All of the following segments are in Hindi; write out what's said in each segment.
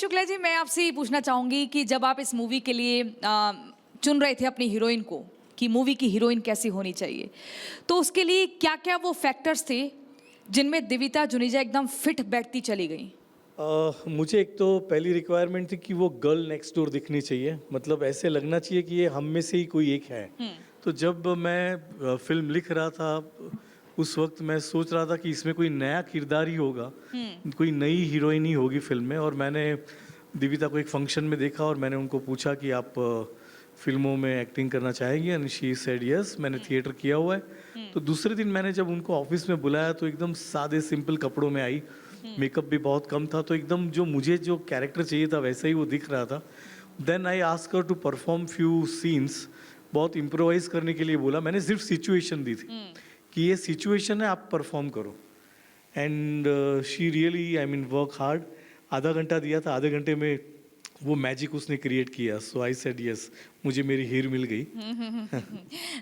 शुक्ला जी, मैं आपसे ये पूछना चाहूँगी कि जब आप इस मूवी के लिए चुन रहे थे अपनी हीरोइन को कि मूवी की हीरोइन कैसी होनी चाहिए, तो उसके लिए क्या-क्या वो फैक्टर्स थे जिनमें दिविता जुनेजा एकदम फिट बैठती चली गई? मुझे एक तो पहली रिक्वायरमेंट थी कि वो गर्ल नेक्स्ट डोर दिखनी चाहिए, मतलब ऐसे लगना चाहिए कि ये हम में से ही कोई एक है। तो जब मैं फिल्म लिख रहा था, उस वक्त मैं सोच रहा था कि इसमें कोई नया किरदार ही होगा, कोई नई हीरोइन ही होगी फिल्म में। और मैंने दिविता को एक फंक्शन में देखा और मैंने उनको पूछा कि आप फिल्मों में एक्टिंग करना चाहेंगी, एंड शी सेड यस। मैंने थिएटर किया हुआ है। तो दूसरे दिन मैंने जब उनको ऑफिस में बुलाया तो एकदम सादे सिंपल कपड़ों में आई, मेकअप भी बहुत कम था, तो एकदम जो मुझे जो कैरेक्टर चाहिए था वैसा ही वो दिख रहा था। Then I ask her to perform few scenes, बहुत इम्प्रोवाइज करने के लिए बोला। मैंने सिर्फ सिचुएशन दी थी कि ये सिचुएशन है, आप परफॉर्म करो। And she really I mean work hard. आधा घंटा दिया था, आधे घंटे में वो मैजिक उसने क्रिएट किया। सो आई सेड यस, मुझे मेरी हीर मिल गई।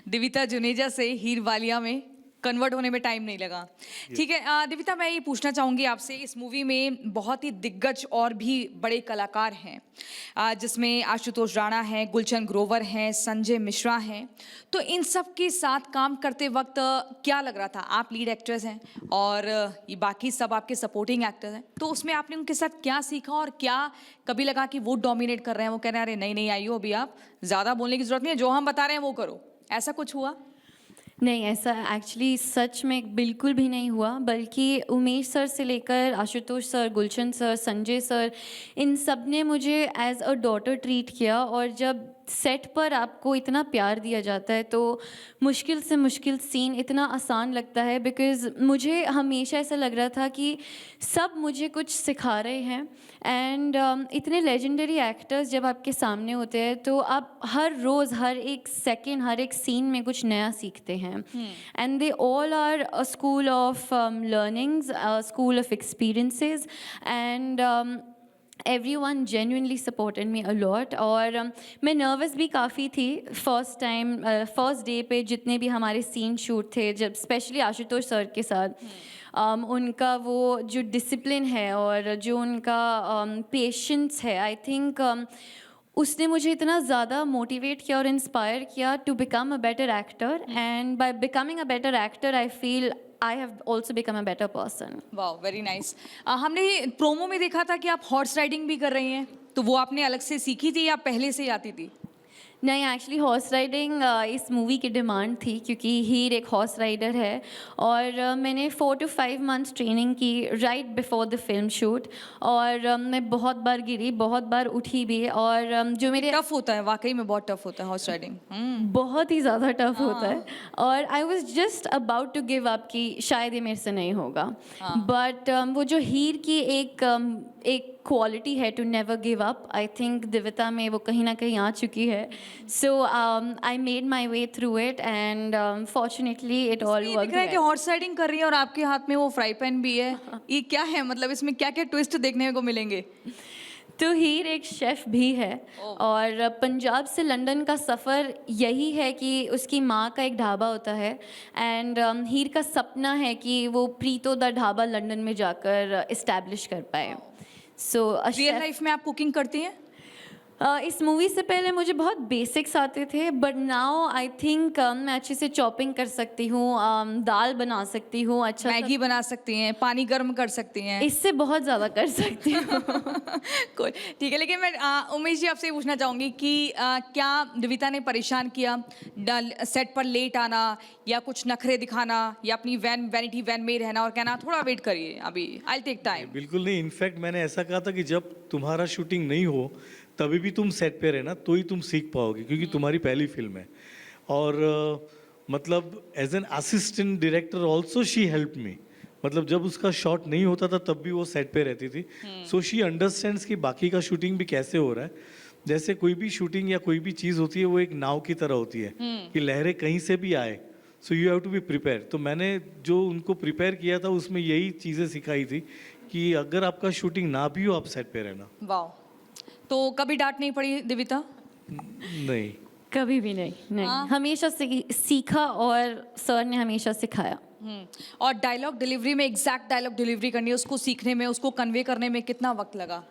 दिविता जुनेजा से हीर वालिया में कन्वर्ट होने में टाइम नहीं लगा। ठीक है, दिविता, मैं ये पूछना चाहूँगी आपसे, इस मूवी में बहुत ही दिग्गज और भी बड़े कलाकार हैं, जिसमें आशुतोष राणा हैं, गुलशन ग्रोवर हैं, संजय मिश्रा हैं। तो इन सब के साथ काम करते वक्त क्या लग रहा था? आप लीड एक्ट्रेस हैं और ये बाकी सब आपके सपोर्टिंग एक्टर्स हैं, तो उसमें आपने उनके साथ क्या सीखा और क्या कभी लगा कि वो डोमिनेट कर रहे हैं, वो कह रहे हैं अरे नहीं नहीं आइयो अभी, आप ज़्यादा बोलने की ज़रूरत नहीं है, जो हम बता रहे हैं वो करो, ऐसा कुछ हुआ? नहीं, ऐसा एक्चुअली सच में बिल्कुल भी नहीं हुआ, बल्कि उमेश सर से लेकर आशुतोष सर, गुलशन सर, संजय सर, इन सब ने मुझे एज़ अ डॉटर ट्रीट किया। और जब सेट पर आपको इतना प्यार दिया जाता है तो मुश्किल से मुश्किल सीन इतना आसान लगता है, बिकॉज़ मुझे हमेशा ऐसा लग रहा था कि सब मुझे कुछ सिखा रहे हैं। एंड इतने लेजेंडरी एक्टर्स जब आपके सामने होते हैं तो आप हर रोज़, हर एक सेकंड, हर एक सीन में कुछ नया सीखते हैं। And they all are a school of learnings, a school of experiences, and everyone genuinely supported me a lot। और मैं नर्वस भी काफ़ी थी फर्स्ट टाइम, फर्स्ट डे पे जितने भी हमारे सीन शूट थे, जब स्पेशली आशुतोष सर के साथ। उनका वो जो डिसिप्लिन है और जो उनका पेशेंस है, आई थिंक उसने मुझे इतना ज़्यादा मोटिवेट किया और इंस्पायर किया to become a better actor. And by becoming a better actor I feel I have also become a better person। वाह, वेरी नाइस। हमने प्रोमो में देखा था कि आप हॉर्स राइडिंग भी कर रही हैं, तो वो आपने अलग से सीखी थी या पहले से ही आती थी? नहीं, एक्चुअली हॉर्स राइडिंग इस मूवी की डिमांड थी, क्योंकि हीर एक हॉर्स राइडर है। और मैंने 4 to 5 मंथ्स ट्रेनिंग की right before the film shoot. और मैं बहुत बार गिरी, बहुत बार उठी भी। और जो मेरे टफ होता है, वाकई में बहुत टफ होता है हॉर्स राइडिंग। बहुत ही ज़्यादा टफ होता है। और I was just about to give up कि शायद ये मेरे से नहीं होगा। बट वो जो हीर की एक क्वालिटी है to never give up, I think Divita में वो कहीं ना कहीं आ चुकी है। So I made my way through it and fortunately it all ये दिख रहा है कि हॉर्स राइडिंग कर रही है और आपके हाथ में वो फ्राई पैन भी है। ये क्या है, मतलब इसमें क्या क्या ट्विस्ट देखने को मिलेंगे? तो हीर एक शेफ़ भी है। और पंजाब से लंदन का सफ़र यही है कि उसकी माँ का एक ढाबा होता है। एंड हीर का सपना है कि वो प्रीतो दा ढाबा लंदन में जाकर इस्टेब्लिश कर पाए। सो रियल लाइफ में आप कुकिंग करती हैं? इस मूवी से पहले मुझे बहुत बेसिक्स आते थे, बट नाउ आई थिंक मैं अच्छे से चॉपिंग कर सकती हूँ, दाल बना सकती हूँ, अच्छा मैगी बना सकती हैं, पानी गर्म कर सकती हैं। इससे बहुत ज़्यादा कर सकती हूँ। कोई ठीक है, लेकिन मैं उमेश जी आपसे ये पूछना चाहूँगी कि क्या दिविता ने परेशान किया सेट पर लेट आना या कुछ नखरे दिखाना या अपनी वैनिटी वैन में ही रहना और कहना थोड़ा वेट करिए, अभी आई टेक टाइम? बिल्कुल नहीं, इनफैक्ट मैंने ऐसा कहा था कि जब तुम्हारा शूटिंग नहीं हो तभी भी तुम सेट पे रहना, तो ही तुम सीख पाओगे, क्योंकि तुम्हारी पहली फिल्म है। और मतलब as an assistant director also she help me, मतलब जब उसका शॉट नहीं होता था तब भी वो सेट पे रहती थी। सो शी अंडरस्टैंड्स कि बाकी का शूटिंग भी कैसे हो रहा है। जैसे कोई भी शूटिंग या कोई भी चीज़ होती है वो एक नाव की तरह होती है कि लहरें कहीं से भी आए, so you have to be prepare. तो मैंने जो उनको प्रिपेयर किया था उसमें यही चीज़ें सिखाई थी कि अगर आपका शूटिंग ना भी हो आप सेट पे रहना। वाह, तो कभी डांट नहीं पड़ी दिविता? नहीं, कभी भी नहीं। हमेशा सीखा और सर ने हमेशा सिखाया। और डायलॉग डिलीवरी में एग्जैक्ट डायलॉग डिलीवरी करनी है, उसको सीखने में, उसको कन्वे करने में कितना वक्त लगा?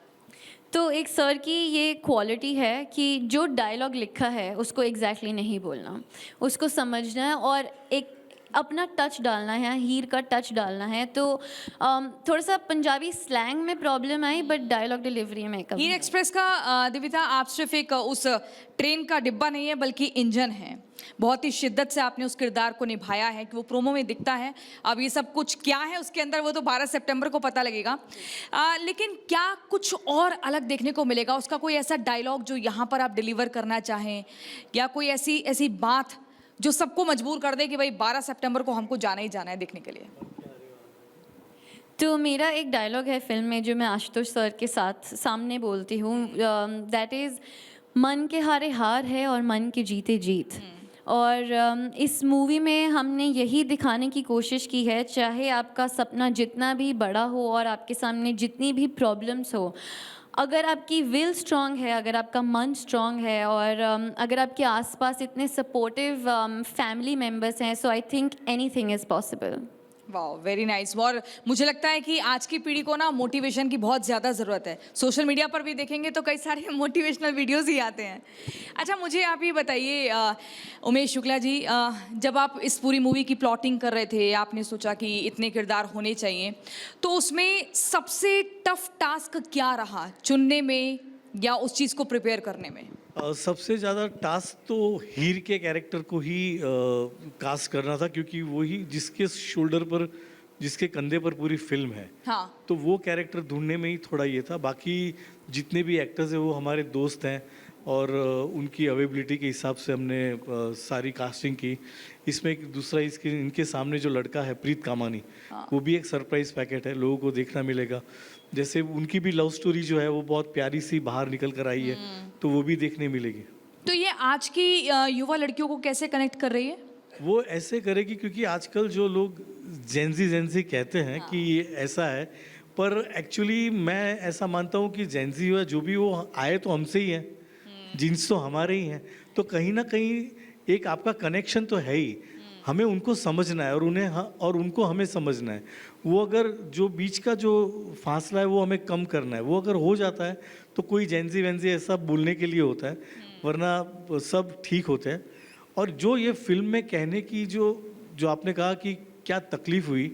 तो एक सर की ये क्वालिटी है कि जो डायलॉग लिखा है उसको एग्जैक्टली नहीं बोलना, उसको समझना है और एक अपना टच डालना है, हीर का टच डालना है। तो थोड़ा सा पंजाबी स्लैंग में प्रॉब्लम आई, बट डायलॉग डिलीवरी में कभी हीर एक्सप्रेस का दिविता आप सिर्फ एक उस ट्रेन का डिब्बा नहीं है बल्कि इंजन है। बहुत ही शिद्दत से आपने उस किरदार को निभाया है कि वो प्रोमो में दिखता है। अब ये सब कुछ क्या है उसके अंदर वो तो 12 सितंबर को पता लगेगा। लेकिन क्या कुछ और अलग देखने को मिलेगा? उसका कोई ऐसा डायलॉग जो यहाँ पर आप डिलीवर करना चाहें, या कोई ऐसी ऐसी बात जो सबको मजबूर कर दे कि भाई 12 सितंबर को हमको जाना ही जाना है देखने के लिए? तो मेरा एक डायलॉग है फिल्म में जो मैं आशुतोष सर के साथ सामने बोलती हूँ, दैट इज़ मन के हारे हार है और मन के जीते जीत। और इस मूवी में हमने यही दिखाने की कोशिश की है, चाहे आपका सपना जितना भी बड़ा हो और आपके सामने जितनी भी प्रॉब्लम्स हो, अगर आपकी विल स्ट्रांग है, अगर आपका मन स्ट्रांग है और अगर आपके आसपास इतने सपोर्टिव फैमिली मेम्बर्स हैं, so I think anything is possible. वाह, वेरी नाइस। और मुझे लगता है कि आज की पीढ़ी को ना मोटिवेशन की बहुत ज़्यादा ज़रूरत है। सोशल मीडिया पर भी देखेंगे तो कई सारे मोटिवेशनल वीडियोस ही आते हैं। अच्छा, मुझे आप ये बताइए उमेश शुक्ला जी, जब आप इस पूरी मूवी की प्लॉटिंग कर रहे थे, आपने सोचा कि इतने किरदार होने चाहिए, तो उसमें सबसे टफ टास्क क्या रहा चुनने में या उस चीज़ को प्रिपेयर करने में? सबसे ज़्यादा टास्क तो हीर के कैरेक्टर को ही कास्ट करना था, क्योंकि वही जिसके शोल्डर पर, जिसके कंधे पर पूरी फिल्म है। हाँ, तो वो कैरेक्टर ढूंढने में ही थोड़ा ये था। बाकी जितने भी एक्टर्स हैं वो हमारे दोस्त हैं और उनकी अवेलेबिलिटी के हिसाब से हमने सारी कास्टिंग की। इसमें एक दूसरा इनके सामने जो लड़का है प्रीत कामानी, वो भी एक सरप्राइज पैकेट है, लोगों को देखना मिलेगा। जैसे उनकी भी लव स्टोरी जो है वो बहुत प्यारी सी बाहर निकल कर आई है, तो वो भी देखने मिलेगी। तो ये आज की युवा लड़कियों को कैसे कनेक्ट कर रही है? वो ऐसे करेगी क्योंकि आजकल जो लोग जेंजी कहते हैं कि ये ऐसा है, पर एक्चुअली मैं ऐसा मानता हूँ कि जेंजी हुआ जो भी वो आए तो हमसे ही है, जीन्स तो हमारे ही हैं, तो कहीं ना कहीं एक आपका कनेक्शन तो है ही। हमें उनको समझना है और और उनको हमें समझना है। वो अगर जो बीच का जो फासला है वो हमें कम करना है, वो अगर हो जाता है तो कोई जेंजी वेंजी ऐसा बोलने के लिए होता है, वरना सब ठीक होते हैं। और जो ये फिल्म में कहने की जो आपने कहा कि क्या तकलीफ हुई,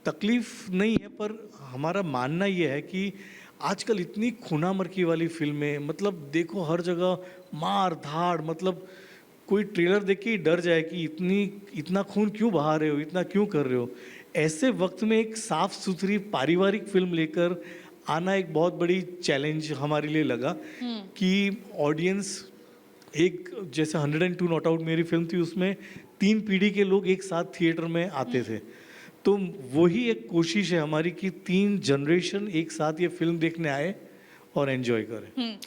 तकलीफ नहीं है, पर हमारा मानना ये है कि आजकल इतनी खूना मरकी वाली फिल्में, मतलब देखो हर जगह मार धाड़, मतलब कोई ट्रेलर देख के ही डर जाए कि इतना खून क्यों बहा रहे हो, इतना क्यों कर रहे हो। ऐसे वक्त में एक साफ सुथरी पारिवारिक फिल्म लेकर आना एक बहुत बड़ी चैलेंज हमारे लिए लगा कि ऑडियंस एक, जैसे 102 नॉट आउट मेरी फिल्म थी, उसमें 3 पीढ़ी के लोग एक साथ थिएटर में आते थे। तो वही एक कोशिश है हमारी कि 3 जनरेशन एक साथ ये फिल्म देखने आए और एंजॉय करें।